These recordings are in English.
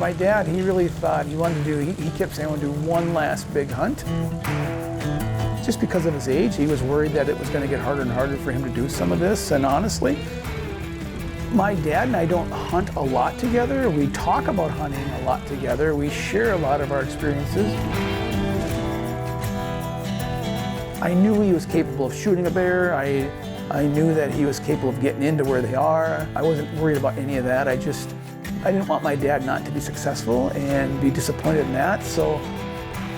My dad, he really thought he wanted to do, he kept saying, I want to do one last big hunt. Just because of his age, he was worried that it was going to get harder and harder for him to do some of this. And honestly, my dad and I don't hunt a lot together. We talk about hunting a lot together. We share a lot of our experiences. I knew he was capable of shooting a bear. I knew that he was capable of getting into where they are. I wasn't worried about any of that. I didn't want my dad not to be successful and be disappointed in that. So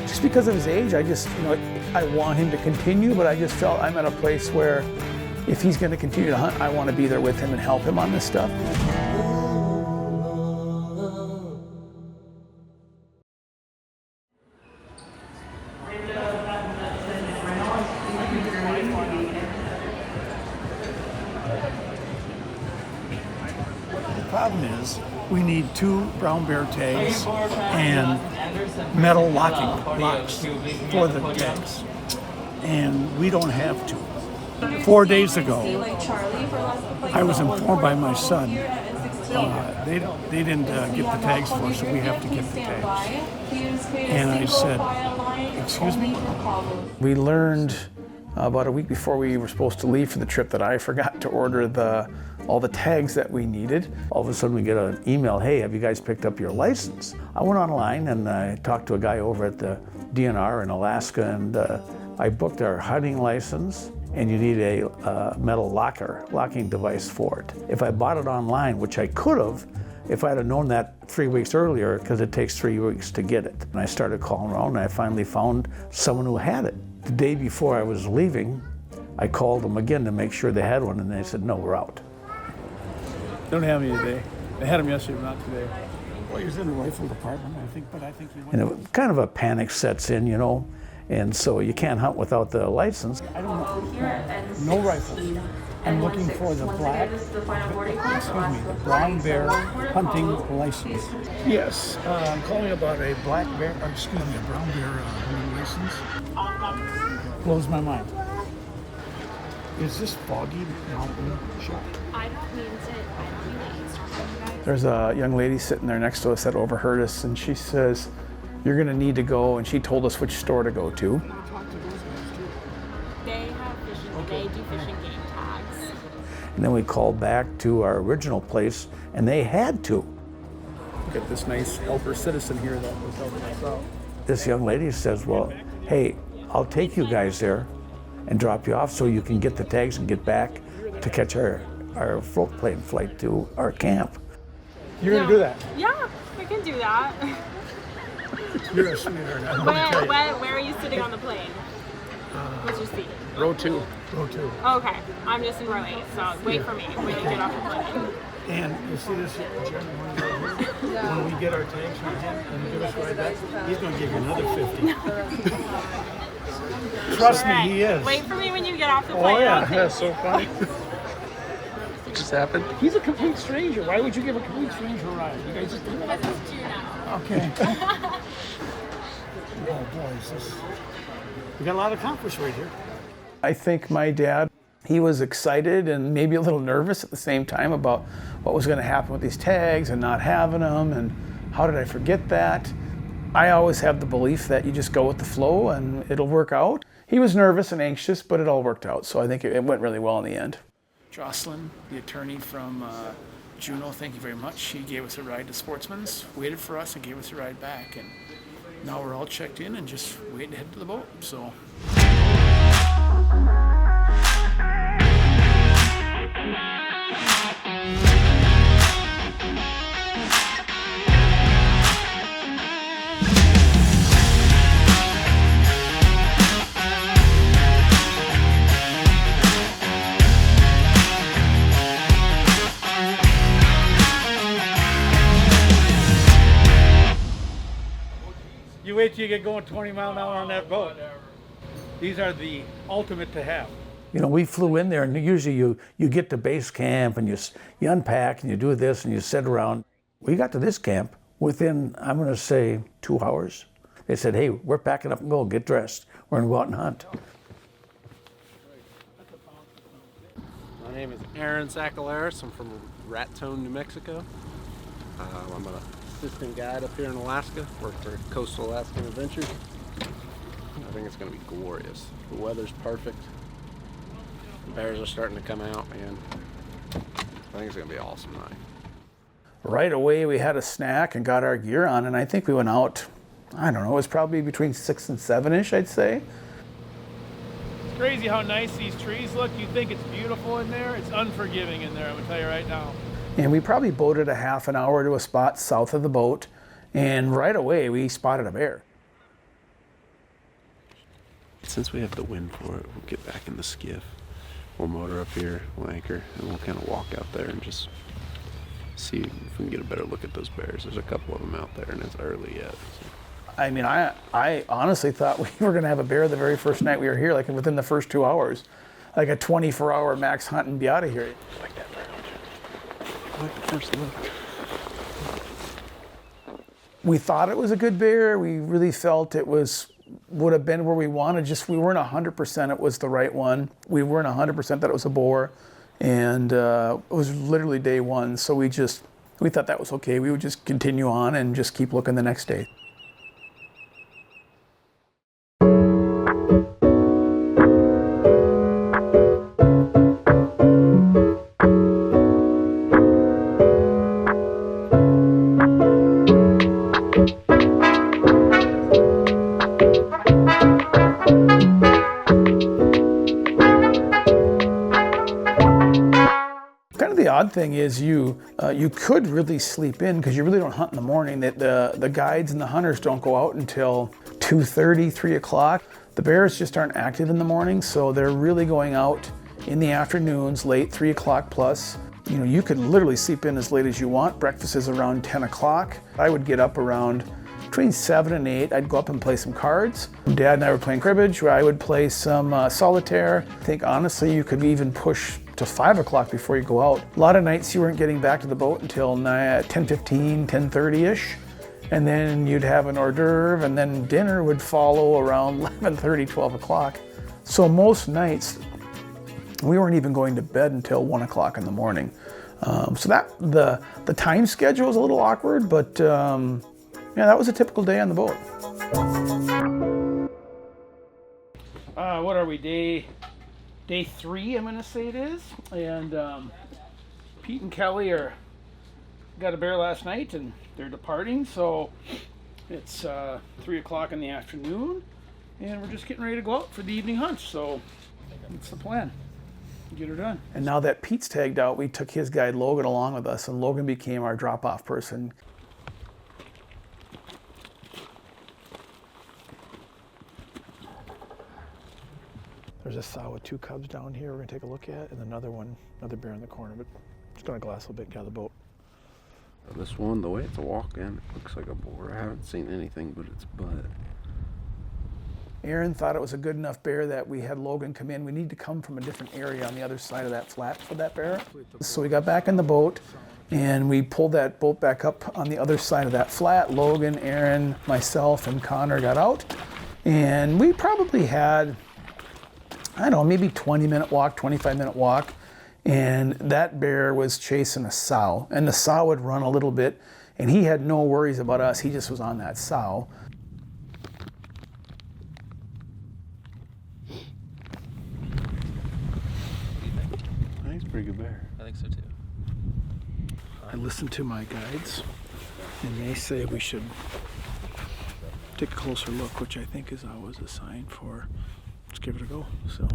just because of his age, I want him to continue, but I just felt I'm at a place where if he's going to continue to hunt, I want to be there with him and help him on this stuff. The problem is we need 2 brown bear tags and metal locks for the tags, and we don't have 2. 4 days ago, I was informed by my son they didn't get the tags for us, so we have to get the tags. And I said, excuse me? We learned about a week before we were supposed to leave for the trip that I forgot to order all the tags that we needed. All of a sudden we get an email, hey, have you guys picked up your license? I went online and I talked to a guy over at the DNR in Alaska, and I booked our hunting license, and you need a metal locking device for it. If I bought it online, which I could have, if I'd have known that 3 weeks earlier, because it takes 3 weeks to get it. And I started calling around, and I finally found someone who had it. The day before I was leaving, I called them again to make sure they had one, and they said, no, we're out. Don't have any today. They had them yesterday, but not today. Well, he was in the rifle department, I think he went. And kind of a panic sets in, and so you can't hunt without the license. I don't know. No rifles. I'm looking for the brown bear hunting license. Yes, I'm calling about a brown bear hunting license. Blows my mind. Is this foggy mountain shot? I don't mean to eavesdrop on you guys. There's a young lady sitting there next to us that overheard us, and she says, you're gonna need to go, and she told us which store to go to. They have fishing, they do fishing game tags. And then we called back to our original place, and they had to. Look at this nice helper citizen here that was helping us out. This young lady says, well, hey, I'll take you guys there and drop you off so you can get the tags and get back to catch our float plane flight to our camp. You're gonna do that? Yeah, we can do that. You're a sweetheart. Where are you sitting on the plane? What's your seat? Row 2. Row 2. Okay, I'm just in row 8, so wait for me when you get off the plane. And you see this gentleman right here? When we get our tags from him and give us right back, he's gonna give you another 50. Trust me, he is. Wait for me when you get off the plane. Oh yeah, that's so funny. What just happened? He's a complete stranger. Why would you give a complete stranger a ride? You guys just do that? Because it's 2 now. Okay. Oh boy, we got a lot accomplished right here. I think my dad, he was excited and maybe a little nervous at the same time about what was gonna happen with these tags and not having them, and how did I forget that? I always have the belief that you just go with the flow and it'll work out. He was nervous and anxious, but it all worked out, so I think it went really well in the end. Jocelyn, the attorney from Juneau, thank you very much. She gave us a ride to Sportsman's, waited for us and gave us a ride back, and now we're all checked in and just waiting to head to the boat, so. You wait till you get going 20 miles an hour on that boat. These are the ultimate to have. We flew in there, and usually you get to base camp and you unpack and you do this and you sit around. We got to this camp within, I'm going to say, 2 hours. They said, hey, we're packing up and go, get dressed. We're going to go out and hunt. My name is Aaron Sacaleras. I'm from Raton, New Mexico. I'm a assistant guide up here in Alaska. Work for Coastal Alaskan Adventures. I think it's going to be glorious. The weather's perfect. The bears are starting to come out, and I think it's going to be an awesome night. Right away, we had a snack and got our gear on, and I think we went out, I don't know, it was probably between 6 and 7-ish, I'd say. It's crazy how nice these trees look. You think it's beautiful in there. It's unforgiving in there, I'm gonna tell you right now. And we probably boated a half an hour to a spot south of the boat, and right away we spotted a bear. Since we have the wind for it, we'll get back in the skiff. We'll motor up here, we'll anchor, and we'll kind of walk out there and just see if we can get a better look at those bears. There's a couple of them out there, and it's early yet. So. I mean, I honestly thought we were gonna have a bear the very first night we were here, like within the first 2 hours. Like a 24-hour max hunt and be out of here. I like that bear, don't you? I like the first look. We thought it was a good bear. We really felt it would have been where we wanted. Just we weren't 100% it was the right one. We weren't 100% that it was a boar, and it was literally day one. So we thought that was okay. We would just continue on and just keep looking the next day. The odd thing is you could really sleep in because you really don't hunt in the morning. The guides and the hunters don't go out until 2:30, 3 o'clock. The bears just aren't active in the morning, so they're really going out in the afternoons, late 3 o'clock plus. You know, you can literally sleep in as late as you want. Breakfast is around 10 o'clock. I would get up around between 7 and 8. I'd go up and play some cards. Dad and I were playing cribbage, where I would play some solitaire. I think honestly you could even push to 5 o'clock before you go out. A lot of nights you weren't getting back to the boat until 10:15, 10:30-ish. And then you'd have an hors d'oeuvre, and then dinner would follow around 11:30, 12 o'clock. So most nights, we weren't even going to bed until 1 o'clock in the morning. So that the time schedule was a little awkward, but yeah, that was a typical day on the boat. What are we, day 3, I'm gonna say it is. And Pete and Kelly got a bear last night, and they're departing, so it's 3 o'clock in the afternoon, and we're just getting ready to go out for the evening hunt. So that's the plan. Get her done. And now that Pete's tagged out, we took his guide Logan along with us, and Logan became our drop-off person. There's a sow with 2 cubs down here we're gonna take a look at, and another bear in the corner, but just gonna glass a little bit, get out of the boat. This one, the way it's walking, it looks like a boar. I haven't seen anything but its butt. Aaron thought it was a good enough bear that we had Logan come in. We need to come from a different area on the other side of that flat for that bear. So we got back in the boat, and we pulled that boat back up on the other side of that flat. Logan, Aaron, myself, and Connor got out, and we probably had, I don't know, maybe 20-minute walk, 25-minute walk, and that bear was chasing a sow, and the sow would run a little bit, and he had no worries about us. He just was on that sow. I think it's a pretty good bear. I think so too. I listened to my guides, and they say we should take a closer look, which I think is always a sign for let's give it a go. So.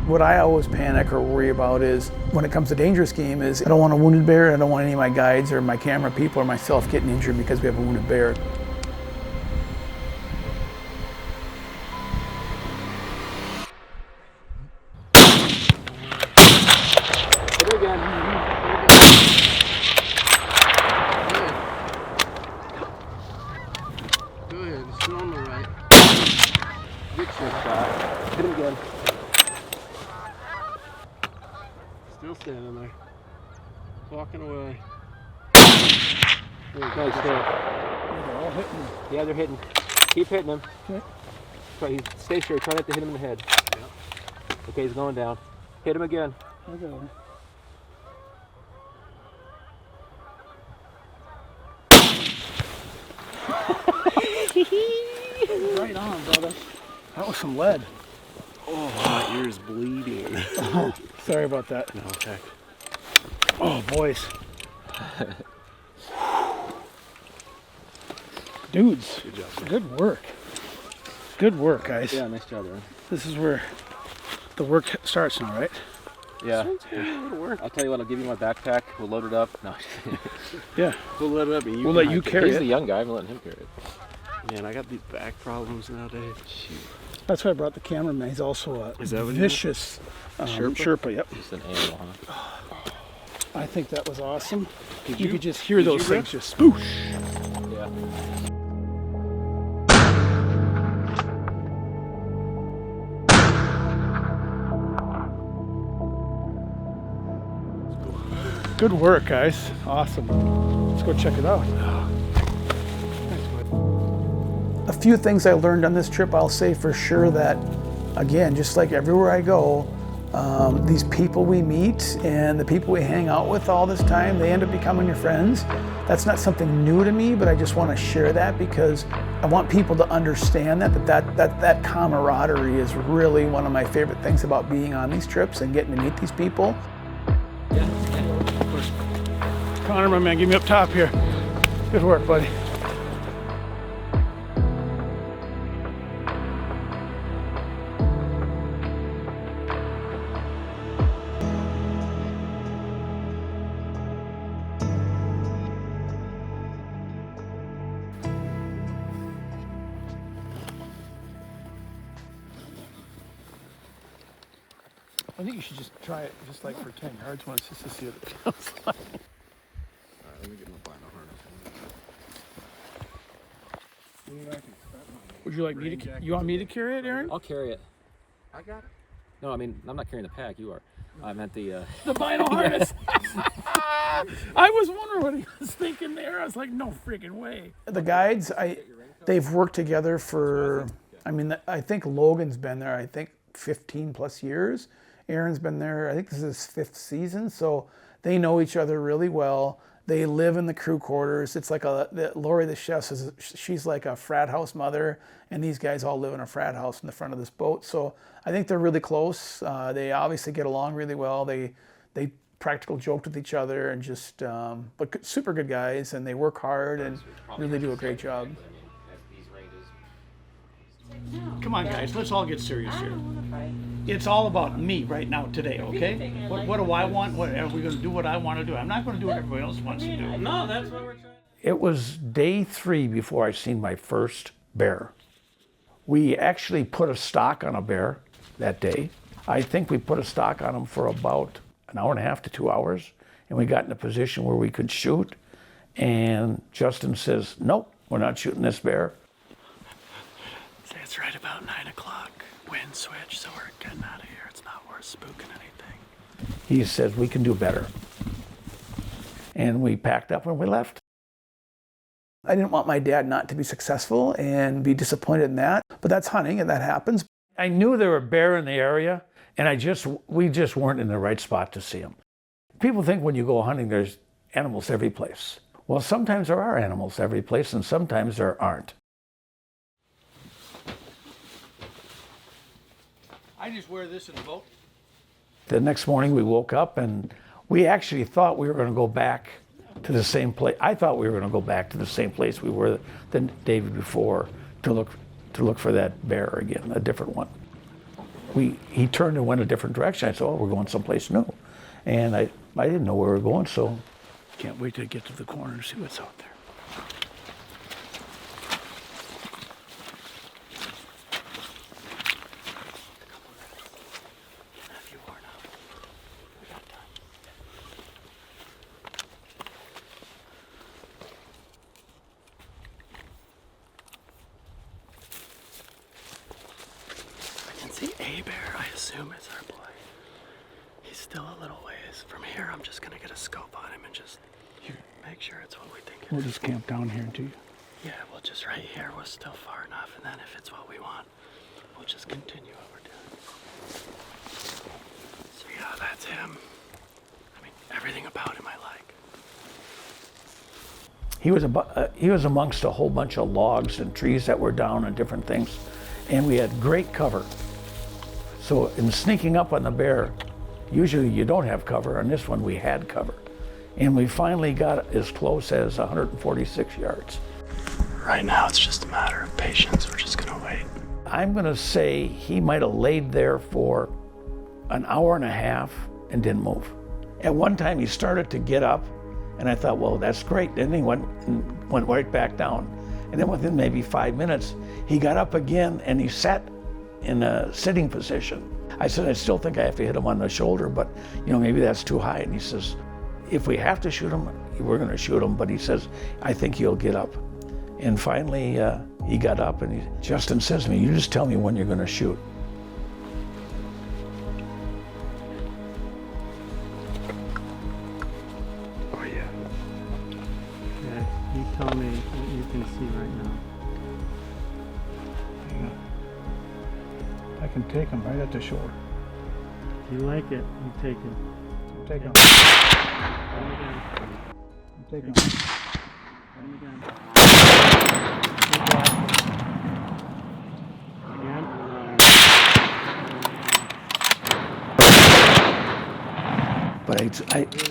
What I always panic or worry about is, when it comes to dangerous game, is I don't want a wounded bear, and I don't want any of my guides or my camera people or myself getting injured because we have a wounded bear. Good shot. Hit him again. Still standing there. Walking away. Nice hit. They're all hitting. Yeah, they're hitting. Keep hitting him. Okay. Stay straight. Try not to hit him in the head. Yep. Okay, he's going down. Hit him again. Okay. Right on, brother. That was some lead. Oh, my ear is bleeding. Oh, sorry about that. No, okay. Oh, boys. Dudes, Good job, man. good work. Good work, guys. Yeah, nice job, Aaron. This is where the work starts now, right? Yeah. It'll work. I'll tell you what, I'll give you my backpack. We'll load it up. No. Yeah. We'll let it up and We'll let can you hike it. carry He's it. the young guy. I'm letting him carry it. Man, I got these back problems nowadays. Shoot. That's why I brought the cameraman. He's also a Is that what he vicious Sherpa. Yep. Just an animal, huh? I think that was awesome. Did You could just hear did those you rip? things just spoosh. Yeah. Good work, guys. Awesome. Let's go check it out. A few things I learned on this trip, I'll say for sure that, again, just like everywhere I go, these people we meet and the people we hang out with all this time, they end up becoming your friends. That's not something new to me, but I just want to share that because I want people to understand that camaraderie is really one of my favorite things about being on these trips and getting to meet these people. Connor, my man, get me up top here. Good work, buddy. I think you should just try it just like for 10 yards once just to see what it feels like. Alright, let me get my vinyl harness. Would you like me to? You want me to carry it, Aaron? I'll carry it. I got it. No, I mean, I'm not carrying the pack. You are. I meant the... The vinyl harness. I was wondering what he was thinking there. I was like, no freaking way. The guides, they've worked together for. I mean, I think Logan's been there. I think 15 plus years. Aaron's been there. I think this is his 5th season. So they know each other really well. They live in the crew quarters. It's like Lori, the chef, says she's like a frat house mother, and these guys all live in a frat house in the front of this boat. So I think they're really close. They obviously get along really well. They practical joked with each other and just, but super good guys, and they work hard and really do a great job. Come on, guys, let's all get serious here. It's all about me right now today, okay? What do I want? What are we going to do? What I want to do? I'm not going to do what everybody else wants to do. No, that's what we're trying. It was day 3 before I seen my first bear. We actually put a stock on a bear that day. I think we put a stock on him for about an hour and a half to 2 hours, and we got in a position where we could shoot. And Justin says, "Nope, we're not shooting this bear." It's right about 9 o'clock. Wind switch, so we're getting out of here. It's not worth spooking anything. He says, "We can do better." And we packed up and we left. I didn't want my dad not to be successful and be disappointed in that, but that's hunting and that happens. I knew there were bear in the area, and we just weren't in the right spot to see them. People think when you go hunting, there's animals every place. Well, sometimes there are animals every place, and sometimes there aren't. I just wear this in the boat. The next morning we woke up and we actually thought we were going to go back to the same place. I thought we were going to go back to the same place we were the day before to look for that bear again, a different one. He turned and went a different direction. I said, "Oh, we're going someplace new," and I didn't know where we were going, so Can't wait to get to the corner and see what's out there. Hey Bear, I assume it's our boy. He's still a little ways. From here, I'm just gonna get a scope on him and just make sure it's what we think it We'll is. just camp down here too. Yeah, we'll just right here, we're still far enough, and then if it's what we want, we'll just continue what we're doing. So yeah, that's him. I mean, everything about him I like. He was amongst a whole bunch of logs and trees that were down and different things, and we had great cover. So in sneaking up on the bear, usually you don't have cover. On this one, we had cover. And we finally got as close as 146 yards. Right now, it's just a matter of patience. We're just gonna wait. I'm gonna say he might have laid there for an hour and a half and didn't move. At one time, he started to get up, and I thought, well, that's great. Then he went right back down. And then within maybe 5 minutes, he got up again and he sat in a sitting position. I said, I still think I have to hit him on the shoulder, but maybe that's too high. And he says, if we have to shoot him, we're gonna shoot him. But he says, I think he'll get up. And finally, he got up and Justin says to me, you just tell me when you're gonna shoot. Oh yeah. Yeah, you tell me what you can see right now. I can take him right at the shore. If you like it, you take it. Take him. Run again. Take him. Run again. Again. But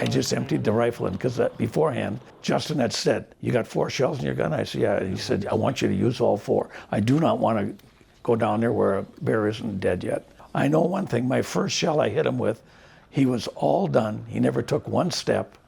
I just emptied the rifle in because beforehand, Justin had said, you got 4 shells in your gun? I said, yeah. He said, I want you to use all 4. I do not want to go down there where a bear isn't dead yet. I know one thing, my first shell I hit him with, he was all done. He never took one step.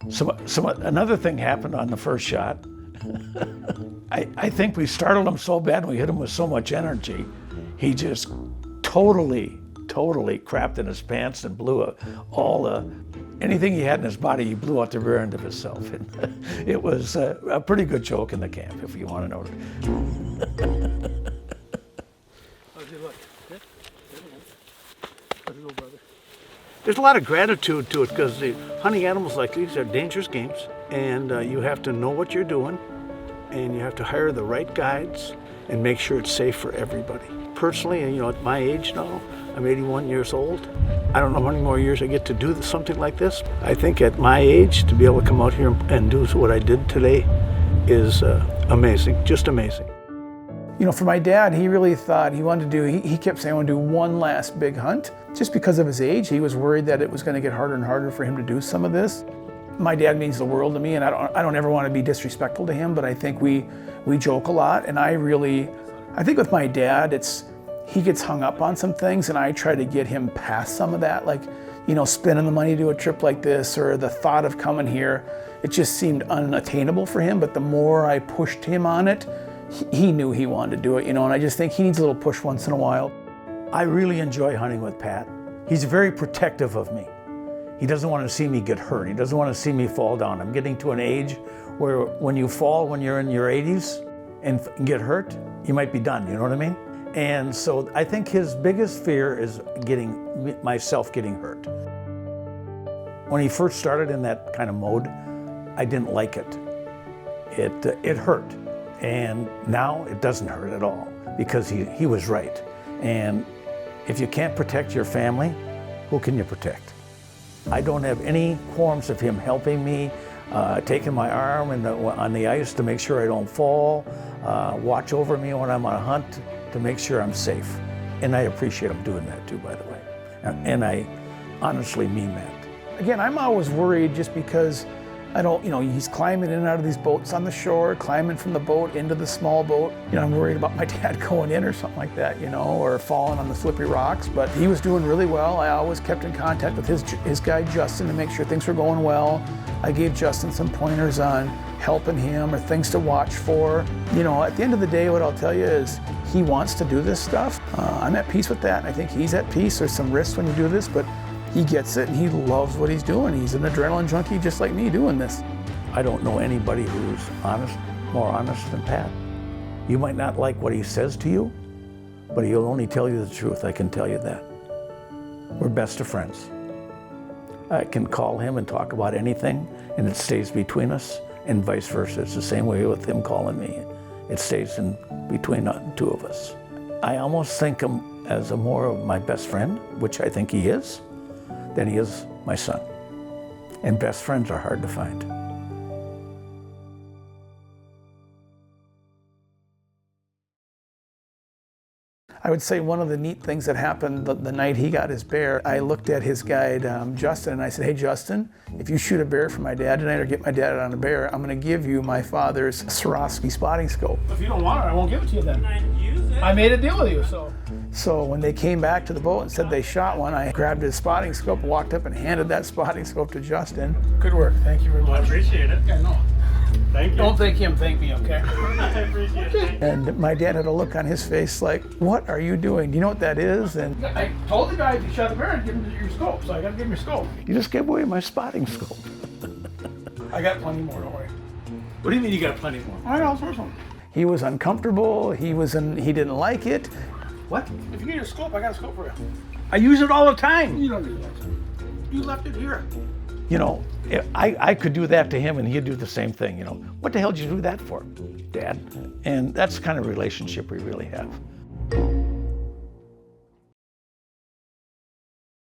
Another thing happened on the first shot. I think we startled him so bad and we hit him with so much energy, he just totally crapped in his pants and blew anything he had in his body, he blew out the rear end of himself. And it was a pretty good joke in the camp, if you want to know it. There's a lot of gratitude to it because hunting animals like these are dangerous games, and you have to know what you're doing, and you have to hire the right guides and make sure it's safe for everybody. Personally, at my age now, I'm 81 years old. I don't know how many more years I get to do something like this. I think at my age, to be able to come out here and do what I did today is amazing, just amazing. For my dad, he really thought he wanted to do, he kept saying, I want to do one last big hunt. Just because of his age, he was worried that it was going to get harder and harder for him to do some of this. My dad means the world to me, and I don't ever want to be disrespectful to him, but I think we joke a lot, and I think with my dad, he gets hung up on some things, and I try to get him past some of that, like, spending the money to do a trip like this, or the thought of coming here. It just seemed unattainable for him, but the more I pushed him on it, he knew he wanted to do it, and I just think he needs a little push once in a while. I really enjoy hunting with Pat. He's very protective of me. He doesn't want to see me get hurt. He doesn't want to see me fall down. I'm getting to an age where when you fall when you're in your 80s and get hurt, you might be done, you know what I mean? And so I think his biggest fear is myself getting hurt. When he first started in that kind of mode, I didn't like it. It hurt. And now it doesn't hurt at all because he was right. And if you can't protect your family, who can you protect? I don't have any qualms of him helping me, taking my arm on the ice to make sure I don't fall, watch over me when I'm on a hunt to make sure I'm safe. And I appreciate him doing that too, by the way. And I honestly mean that. Again, I'm always worried just because he's climbing in and out of these boats on the shore, climbing from the boat into the small boat. I'm worried about my dad going in or something like that, or falling on the slippery rocks. But he was doing really well. I always kept in contact with his guy, Justin, to make sure things were going well. I gave Justin some pointers on helping him or things to watch for. At the end of the day, what I'll tell you is he wants to do this stuff. I'm at peace with that, and I think he's at peace. There's some risks when you do this, but he gets it and he loves what he's doing. He's an adrenaline junkie just like me doing this. I don't know anybody who's more honest than Pat. You might not like what he says to you, but he'll only tell you the truth, I can tell you that. We're best of friends. I can call him and talk about anything, and it stays between us, and vice versa. It's the same way with him calling me. It stays in between the two of us. I almost think him as a more of my best friend, which I think he is, than he is my son. And best friends are hard to find. I would say one of the neat things that happened the night he got his bear, I looked at his guide, Justin, and I said, hey, Justin, if you shoot a bear for my dad tonight or get my dad on a bear, I'm going to give you my father's Swarovski spotting scope. If you don't want it, I won't give it to you then. I made a deal with you, so. So when they came back to the boat and said they shot one, I grabbed his spotting scope, walked up and handed that spotting scope to Justin. Good work. Thank you very much. I appreciate it. Yeah, no. Thank you. Don't thank him, thank me, okay? I appreciate it. And my dad had a look on his face like, what are you doing? Do you know what that is? And I told the guy if you shot the bear, I'd give him your scope, so I gotta give him your scope. you just gave away my spotting scope. I got plenty more, don't worry. What do you mean you got plenty more? I got all sorts of them. He was uncomfortable, he didn't like it. What? If you need a scope, I got a scope for you. I use it all the time. You don't need that. You left it here. You know, I could do that to him and he'd do the same thing, you know. What the hell did you do that for, Dad? And that's the kind of relationship we really have.